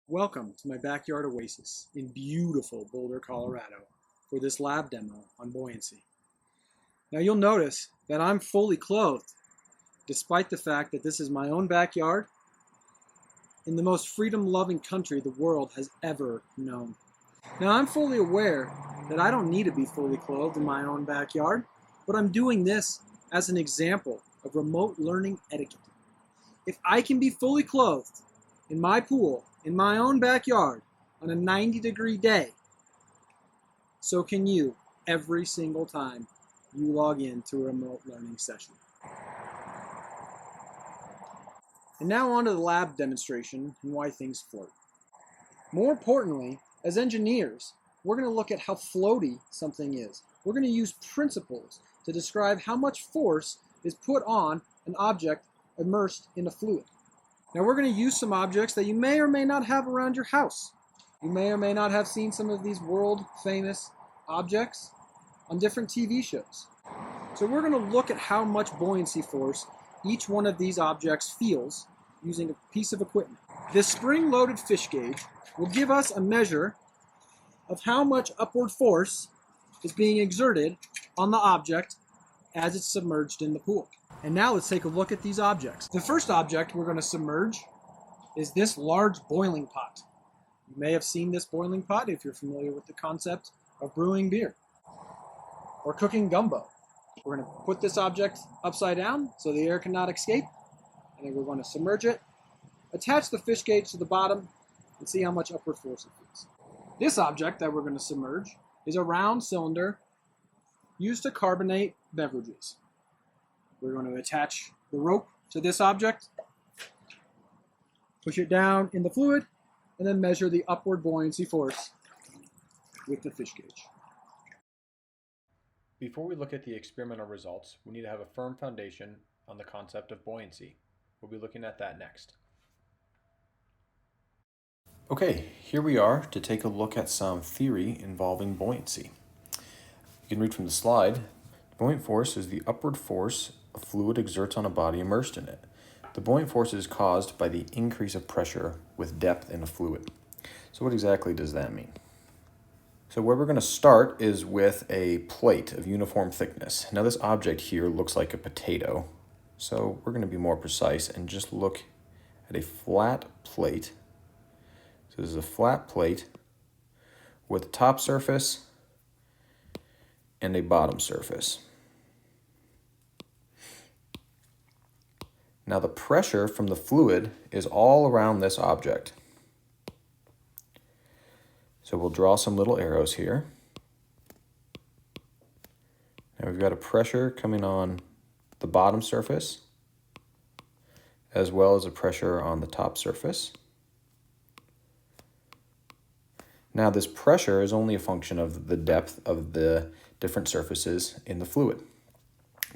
Welcome to my backyard oasis in beautiful Boulder, Colorado for this lab demo on buoyancy. Now you'll notice that I'm fully clothed despite the fact that this is my own backyard in the most freedom-loving country the world has ever known. Now I'm fully aware that I don't need to be fully clothed in my own backyard, but I'm doing this as an example of remote learning etiquette. If I can be fully clothed in my pool, in my own backyard, on a 90-degree day, so can you every single time you log in to a remote learning session. And now on to the lab demonstration and why things float. More importantly, as engineers, we're going to look at how floaty something is. We're going to use principles to describe how much force is put on an object immersed in a fluid. Now we're going to use some objects that you may or may not have around your house. You may or may not have seen some of these world-famous objects on different TV shows. So we're going to look at how much buoyancy force each one of these objects feels using a piece of equipment. This spring-loaded fish gauge will give us a measure of how much upward force is being exerted on the object as it's submerged in the pool. And now let's take a look at these objects. The first object we're going to submerge is this large boiling pot. You may have seen this boiling pot if you're familiar with the concept of brewing beer or cooking gumbo. We're going to put this object upside down so the air cannot escape, and then we're going to submerge it, attach the fish gauge to the bottom, and see how much upward force it feels. This object that we're going to submerge is a round cylinder used to carbonate beverages. We're going to attach the rope to this object, push it down in the fluid, and then measure the upward buoyancy force with the fish gauge. Before we look at the experimental results, we need to have a firm foundation on the concept of buoyancy. We'll be looking at that next. Okay, here we are to take a look at some theory involving buoyancy. You can read from the slide. Buoyant force is the upward force a fluid exerts on a body immersed in it. The buoyant force is caused by the increase of pressure with depth in a fluid. So what exactly does that mean? So where we're going to start is with a plate of uniform thickness. Now this object here looks like a potato, so we're going to be more precise and just look at a flat plate. So this is a flat plate with a top surface and a bottom surface. Now the pressure from the fluid is all around this object. So we'll draw some little arrows here. Now we've got a pressure coming on the bottom surface, as well as a pressure on the top surface. Now this pressure is only a function of the depth of the different surfaces in the fluid.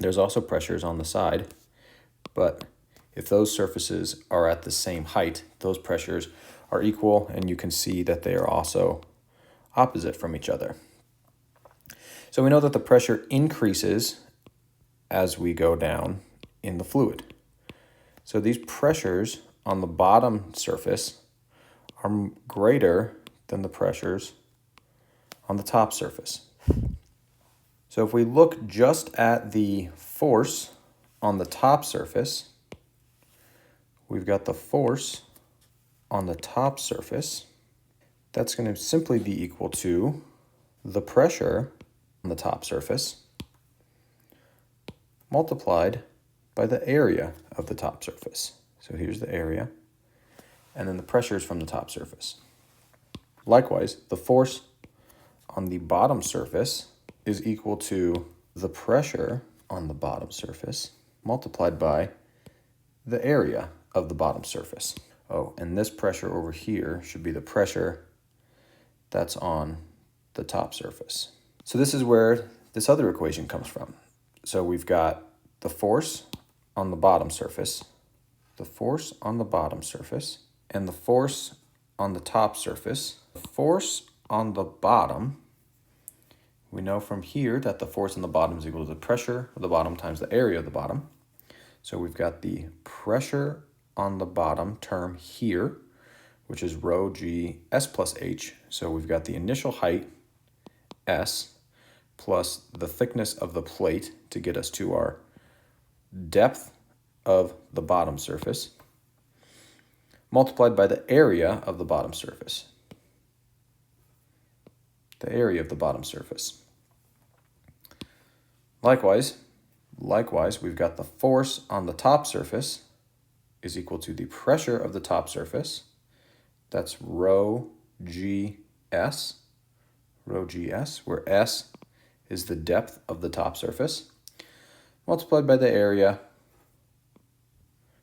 There's also pressures on the side, but if those surfaces are at the same height, those pressures are equal, and you can see that they are also opposite from each other. So we know that the pressure increases as we go down in the fluid. So these pressures on the bottom surface are greater than the pressures on the top surface. So if we look just at the force on the top surface, we've got the force on the top surface. That's going to simply be equal to the pressure on the top surface multiplied by the area of the top surface. So here's the area, and then the pressures from the top surface. Likewise, the force on the bottom surface is equal to the pressure on the bottom surface multiplied by the area of the bottom surface. Oh, and this pressure over here should be the pressure that's on the top surface. So this is where this other equation comes from. So we've got the force on the bottom surface, the force on the bottom surface, and the force on the top surface. The force on the bottom, we know from here that the force on the bottom is equal to the pressure of the bottom times the area of the bottom. So we've got the pressure on the bottom term here, which is rho g s plus h. So we've got the initial height, s, plus the thickness of the plate to get us to our depth of the bottom surface, multiplied by the area of the bottom surface. The area of the bottom surface. Likewise, we've got the force on the top surface is equal to the pressure of the top surface. That's rho gs, where s is the depth of the top surface, multiplied by the area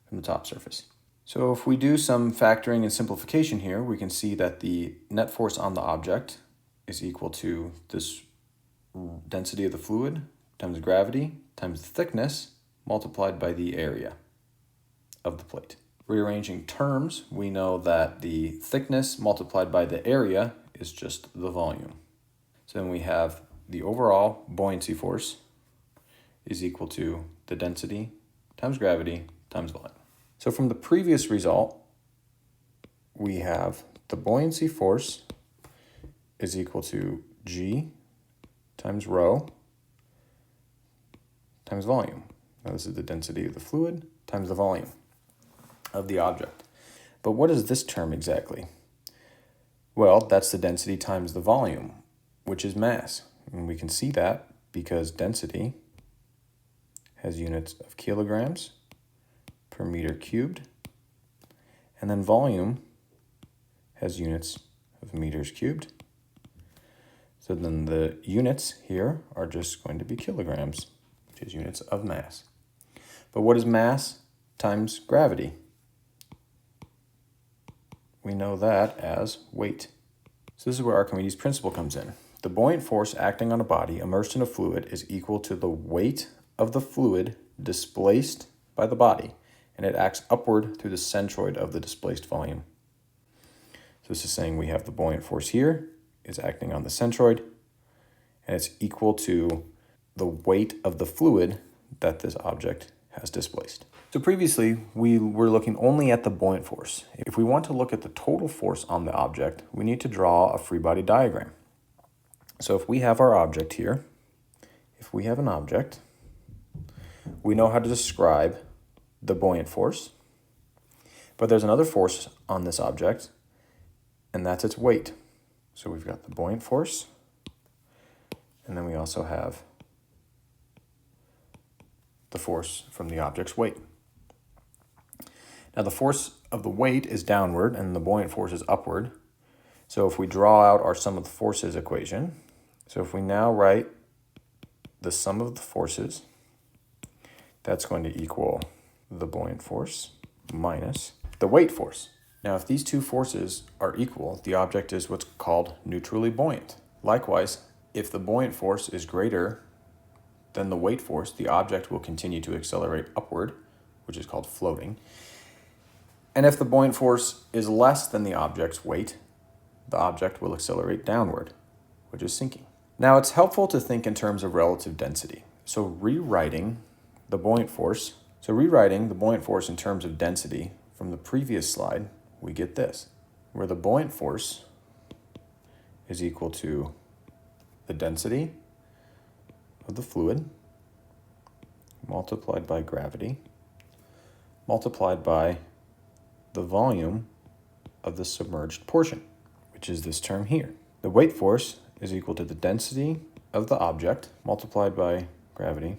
from the top surface. So if we do some factoring and simplification here, we can see that the net force on the object is equal to this density of the fluid times gravity times the thickness multiplied by the area of the plate. Rearranging terms, we know that the thickness multiplied by the area is just the volume. So then we have the overall buoyancy force is equal to the density times gravity times volume. So from the previous result, we have the buoyancy force is equal to G times rho times volume. Now this is the density of the fluid times the volume of the object. But what is this term exactly? Well, that's the density times the volume, which is mass. And we can see that because density has units of kilograms per meter cubed, and then volume has units of meters cubed. So then the units here are just going to be kilograms, which is units of mass. But what is mass times gravity? We know that as weight. So this is where Archimedes' principle comes in. The buoyant force acting on a body immersed in a fluid is equal to the weight of the fluid displaced by the body, and it acts upward through the centroid of the displaced volume. So this is saying we have the buoyant force here is acting on the centroid, and it's equal to the weight of the fluid that this object has displaced. So previously, we were looking only at the buoyant force. If we want to look at the total force on the object, we need to draw a free body diagram. So if we have our object here, if we have an object, we know how to describe the buoyant force, but there's another force on this object, and that's its weight. So we've got the buoyant force, and then we also have the force from the object's weight. Now the force of the weight is downward and the buoyant force is upward. So if we draw out our sum of the forces equation, so if we now write the sum of the forces, that's going to equal the buoyant force minus the weight force. Now if these two forces are equal, the object is what's called neutrally buoyant. Likewise, if the buoyant force is greater than the weight force, the object will continue to accelerate upward, which is called floating. And if the buoyant force is less than the object's weight, the object will accelerate downward, which is sinking. Now it's helpful to think in terms of relative density. So rewriting the buoyant force in terms of density from the previous slide, we get this, where the buoyant force is equal to the density of the fluid multiplied by gravity multiplied by the volume of the submerged portion, which is this term here. The weight force is equal to the density of the object multiplied by gravity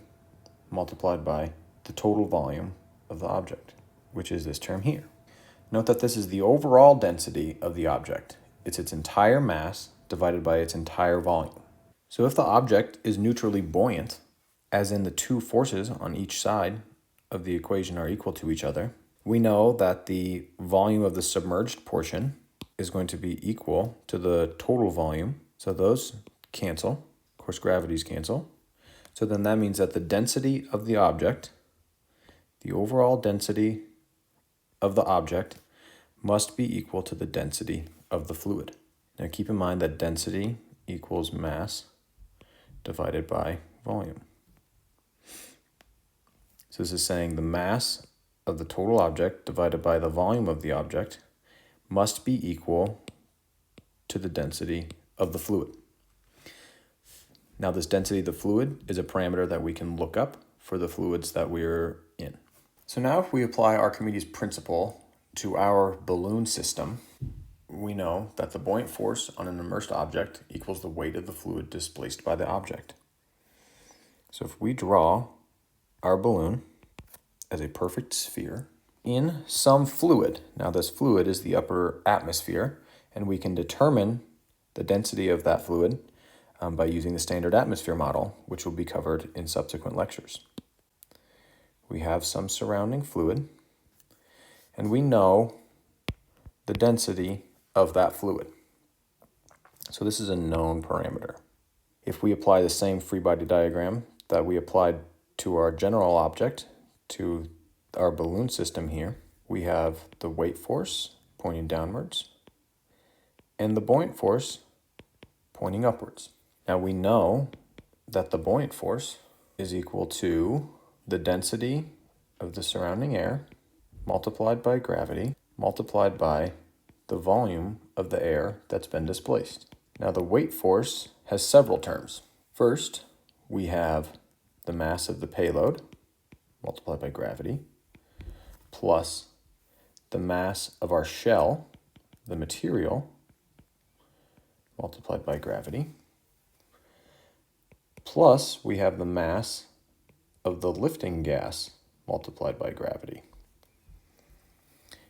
multiplied by the total volume of the object, which is this term here. Note that this is the overall density of the object. It's its entire mass divided by its entire volume. So if the object is neutrally buoyant, as in the two forces on each side of the equation are equal to each other, we know that the volume of the submerged portion is going to be equal to the total volume. So those cancel. Of course, gravities cancel. So then that means that the density of the object, the overall density of the object, must be equal to the density of the fluid. Now keep in mind that density equals mass divided by volume. So this is saying the mass of the total object divided by the volume of the object must be equal to the density of the fluid. Now, this density of the fluid is a parameter that we can look up for the fluids that we're in. So now if we apply Archimedes' principle to our balloon system, we know that the buoyant force on an immersed object equals the weight of the fluid displaced by the object. So if we draw our balloon as a perfect sphere in some fluid, now this fluid is the upper atmosphere, and we can determine the density of that fluid by using the standard atmosphere model, which will be covered in subsequent lectures. We have some surrounding fluid, and we know the density of that fluid. So this is a known parameter. If we apply the same Freebody diagram that we applied to our general object, to our balloon system here, we have the weight force pointing downwards and the buoyant force pointing upwards. Now we know that the buoyant force is equal to the density of the surrounding air multiplied by gravity multiplied by the volume of the air that's been displaced. Now the weight force has several terms. First, we have the mass of the payload multiplied by gravity plus the mass of our shell, the material, multiplied by gravity, plus we have the mass of the lifting gas multiplied by gravity.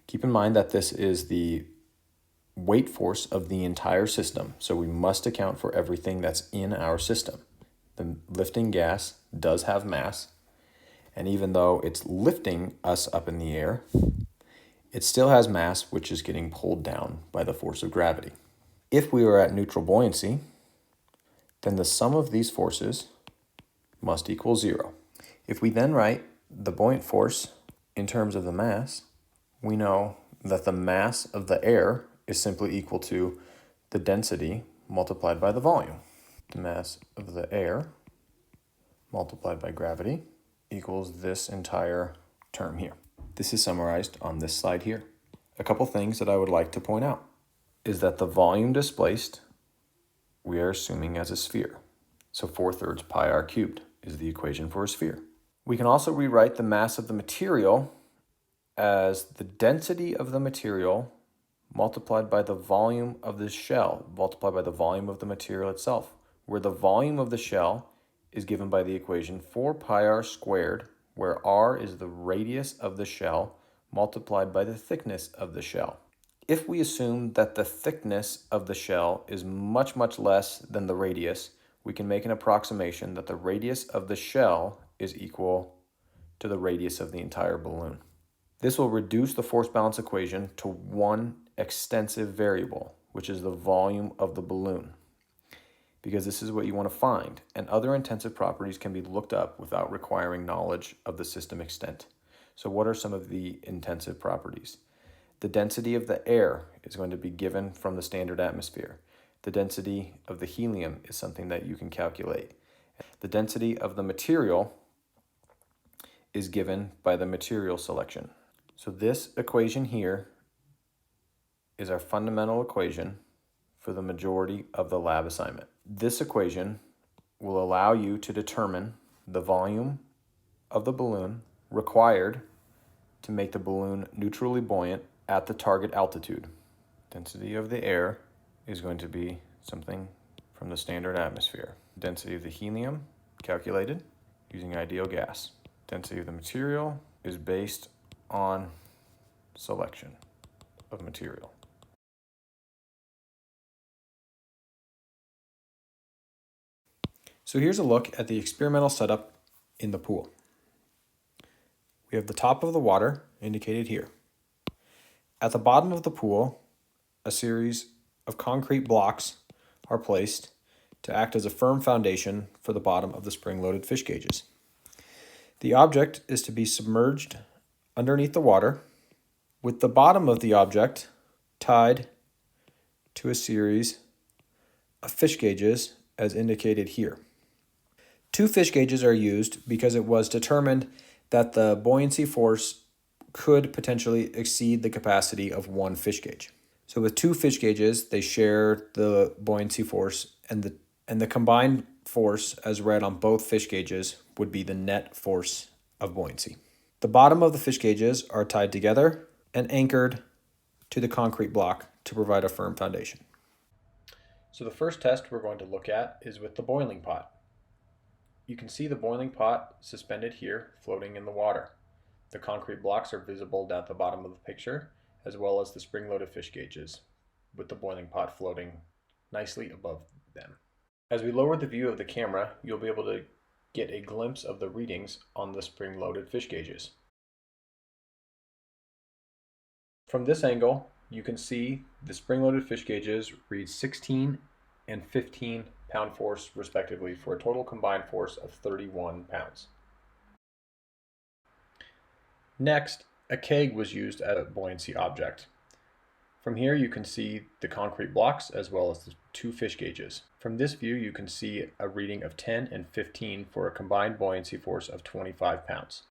Keep in mind that this is the weight force of the entire system, so we must account for everything that's in our system. The lifting gas does have mass, and even though it's lifting us up in the air, it still has mass, which is getting pulled down by the force of gravity. If we are at neutral buoyancy, then the sum of these forces must equal 0. If we then write the buoyant force in terms of the mass, we know that the mass of the air is simply equal to the density multiplied by the volume. The mass of the air multiplied by gravity equals this entire term here. This is summarized on this slide here. A couple things that I would like to point out is that the volume displaced we are assuming as a sphere. So 4/3 pi r cubed is the equation for a sphere. We can also rewrite the mass of the material as the density of the material multiplied by the volume of the shell, multiplied by the volume of the material itself, where the volume of the shell is given by the equation 4 pi r squared, where r is the radius of the shell multiplied by the thickness of the shell. If we assume that the thickness of the shell is much, much less than the radius, we can make an approximation that the radius of the shell is equal to the radius of the entire balloon. This will reduce the force balance equation to one extensive variable, which is the volume of the balloon, because this is what you want to find, and other intensive properties can be looked up without requiring knowledge of the system extent. So what are some of the intensive properties? The density of the air is going to be given from the standard atmosphere. The density of the helium is something that you can calculate. The density of the material is given by the material selection. So this equation here is our fundamental equation for the majority of the lab assignment. This equation will allow you to determine the volume of the balloon required to make the balloon neutrally buoyant at the target altitude. Density of the air is going to be something from the standard atmosphere. Density of the helium calculated using ideal gas. Density of the material is based on selection of material. So here's a look at the experimental setup in the pool. We have the top of the water indicated here. At the bottom of the pool, a series of concrete blocks are placed to act as a firm foundation for the bottom of the spring-loaded fish cages. The object is to be submerged underneath the water, with the bottom of the object tied to a series of fish gauges as indicated here. 2 fish gauges are used because it was determined that the buoyancy force could potentially exceed the capacity of 1 fish gauge. So with two fish gauges, they share the buoyancy force, and the combined force as read on both fish gauges would be the net force of buoyancy. The bottom of the fish gauges are tied together and anchored to the concrete block to provide a firm foundation. So the first test we're going to look at is with the boiling pot. You can see the boiling pot suspended here, floating in the water. The concrete blocks are visible down at the bottom of the picture, as well as the spring-loaded fish gauges, with the boiling pot floating nicely above them. As we lower the view of the camera, you'll be able to get a glimpse of the readings on the spring-loaded fish gauges. From this angle, you can see the spring-loaded fish gauges read 16 and 15 pound force respectively, for a total combined force of 31 pounds. Next, a keg was used as a buoyancy object. From here you can see the concrete blocks as well as the two fish gauges. From this view you can see a reading of 10 and 15 for a combined buoyancy force of 25 pounds.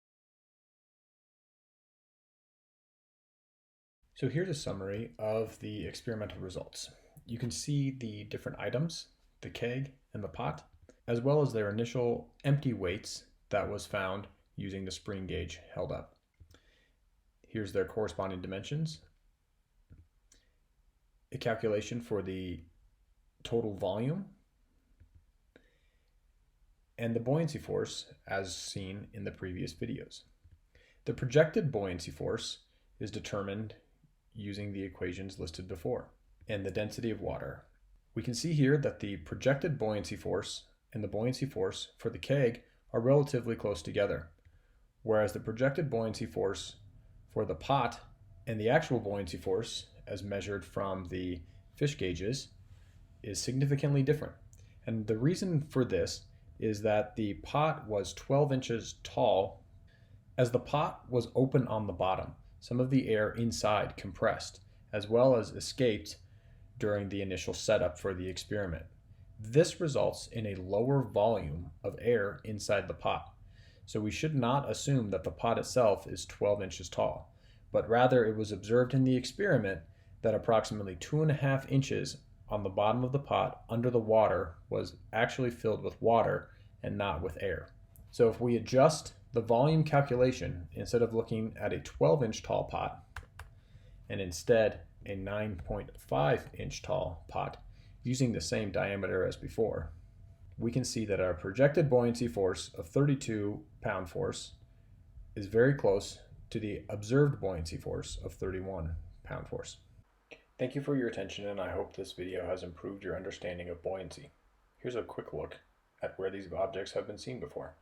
So here's a summary of the experimental results. You can see the different items, the keg and the pot, as well as their initial empty weights that was found using the spring gauge held up. Here's their corresponding dimensions, a calculation for the total volume, and the buoyancy force as seen in the previous videos. The projected buoyancy force is determined using the equations listed before, and the density of water. We can see here that the projected buoyancy force and the buoyancy force for the keg are relatively close together, whereas the projected buoyancy force for the pot and the actual buoyancy force as measured from the fish gauges is significantly different. And the reason for this is that the pot was 12 inches tall. As the pot was open on the bottom, some of the air inside compressed, as well as escaped during the initial setup for the experiment. This results in a lower volume of air inside the pot. So we should not assume that the pot itself is 12 inches tall, but rather it was observed in the experiment that approximately 2.5 inches on the bottom of the pot under the water was actually filled with water and not with air. So if we adjust the volume calculation, instead of looking at a 12-inch tall pot and instead a 9.5 inch tall pot using the same diameter as before, we can see that our projected buoyancy force of 32 pound force is very close to the observed buoyancy force of 31 pound force. Thank you for your attention, and I hope this video has improved your understanding of buoyancy. Here's a quick look at where these objects have been seen before.